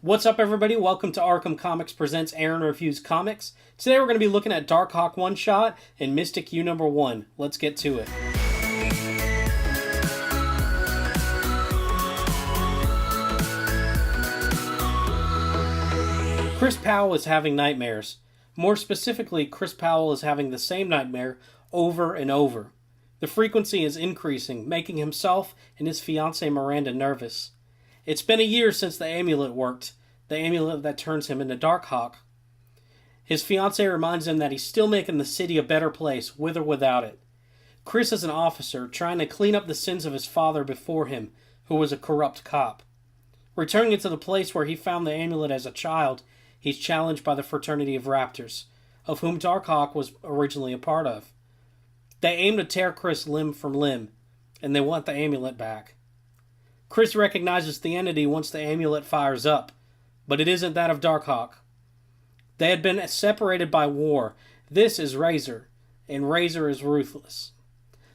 What's up, everybody? Welcome to Arkham Comics Presents Aaron Reviews Comics. Today we're going to be looking at Darkhawk one-shot and Mystik U #1. Let's get to it. Chris Powell is having nightmares. More specifically, Chris Powell is having the same nightmare over and over. The frequency is increasing, making himself and his fiancée Miranda nervous. It's been a year since the amulet worked, the amulet that turns him into Darkhawk. His fiancée reminds him that he's still making the city a better place, with or without it. Chris is an officer, trying to clean up the sins of his father before him, who was a corrupt cop. Returning to the place where he found the amulet as a child, he's challenged by the fraternity of Raptors, of whom Darkhawk was originally a part of. They aim to tear Chris limb from limb, and they want the amulet back. Chris recognizes the entity once the amulet fires up, but it isn't that of Darkhawk. They had been separated by war. This is Razor, and Razor is ruthless.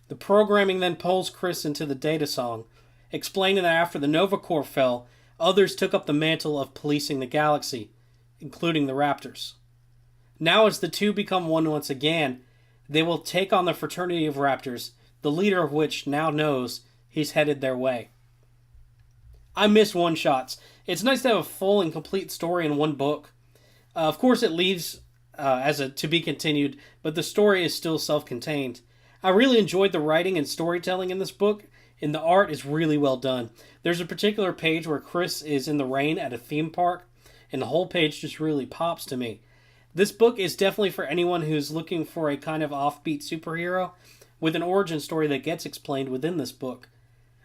The programming then pulls Chris into the data song, explaining that after the Nova Corps fell, others took up the mantle of policing the galaxy, including the Raptors. Now as the two become one once again, they will take on the fraternity of Raptors, the leader of which now knows he's headed their way. I miss one-shots. It's nice to have a full and complete story in one book. Of course, it leaves as a to be continued, but the story is still self-contained. I really enjoyed the writing and storytelling in this book, and the art is really well done. There's a particular page where Chris is in the rain at a theme park, and the whole page just really pops to me. This book is definitely for anyone who's looking for a kind of offbeat superhero with an origin story that gets explained within this book.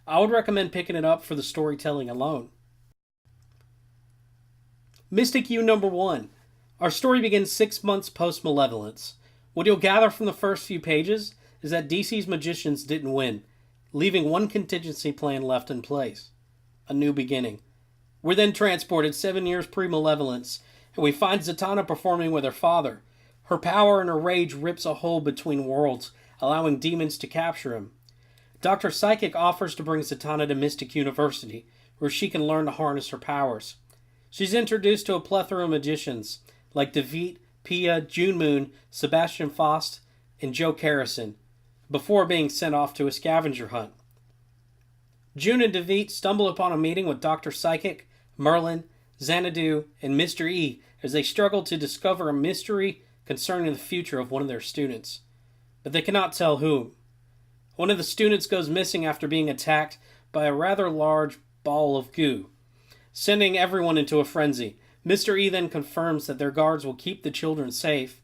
I would recommend picking it up for the storytelling alone. Mystik U #1. Our story begins 6 months post-Malevolence. What you'll gather from the first few pages is that DC's magicians didn't win, leaving one contingency plan left in place. A new beginning. We're then transported 7 years pre-Malevolence, and we find Zatanna performing with her father. Her power and her rage rips a hole between worlds, allowing demons to capture him. Dr. Psychic offers to bring Zatanna to Mystik University, where she can learn to harness her powers. She's introduced to a plethora of magicians, like David, Pia, June Moon, Sebastian Faust, and Joe Carrison, before being sent off to a scavenger hunt. June and David stumble upon a meeting with Dr. Psychic, Merlin, Xanadu, and Mr. E as they struggle to discover a mystery concerning the future of one of their students. But they cannot tell whom. One of the students goes missing after being attacked by a rather large ball of goo, sending everyone into a frenzy. Mr. E then confirms that their guards will keep the children safe,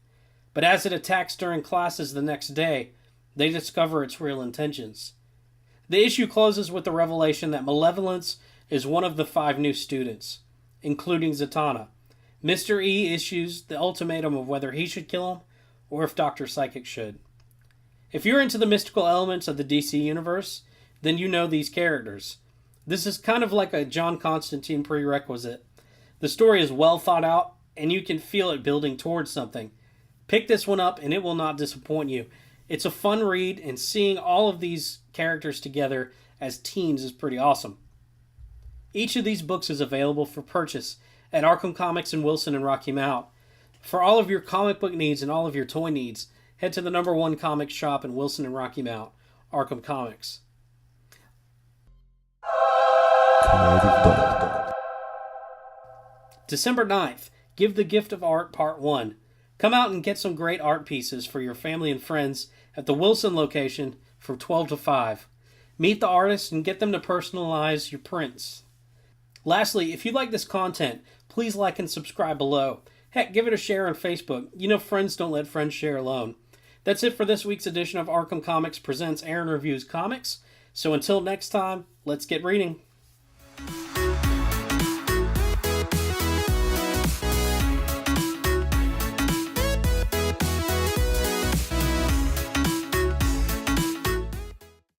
but as it attacks during classes the next day, they discover its real intentions. The issue closes with the revelation that Malevolence is one of the 5 new students, including Zatanna. Mr. E issues the ultimatum of whether he should kill him or if Dr. Psychic should. If you're into the mystical elements of the DC universe, then you know these characters. This is kind of like a John Constantine prerequisite. The story is well thought out, and you can feel it building towards something. Pick this one up, and it will not disappoint you. It's a fun read, and seeing all of these characters together as teams is pretty awesome. Each of these books is available for purchase at Arkham Comics in Wilson and Rocky Mount. For all of your comic book needs and all of your toy needs, head to the #1 comic shop in Wilson and Rocky Mount, Arkham Comics. December 9th, Give the Gift of Art Part 1. Come out and get some great art pieces for your family and friends at the Wilson location from 12 to 5. Meet the artists and get them to personalize your prints. Lastly, if you like this content, please like and subscribe below. Heck, give it a share on Facebook. You know friends don't let friends share alone. That's it for this week's edition of Arkham Comics Presents Aaron Reviews Comics. So until next time, let's get reading.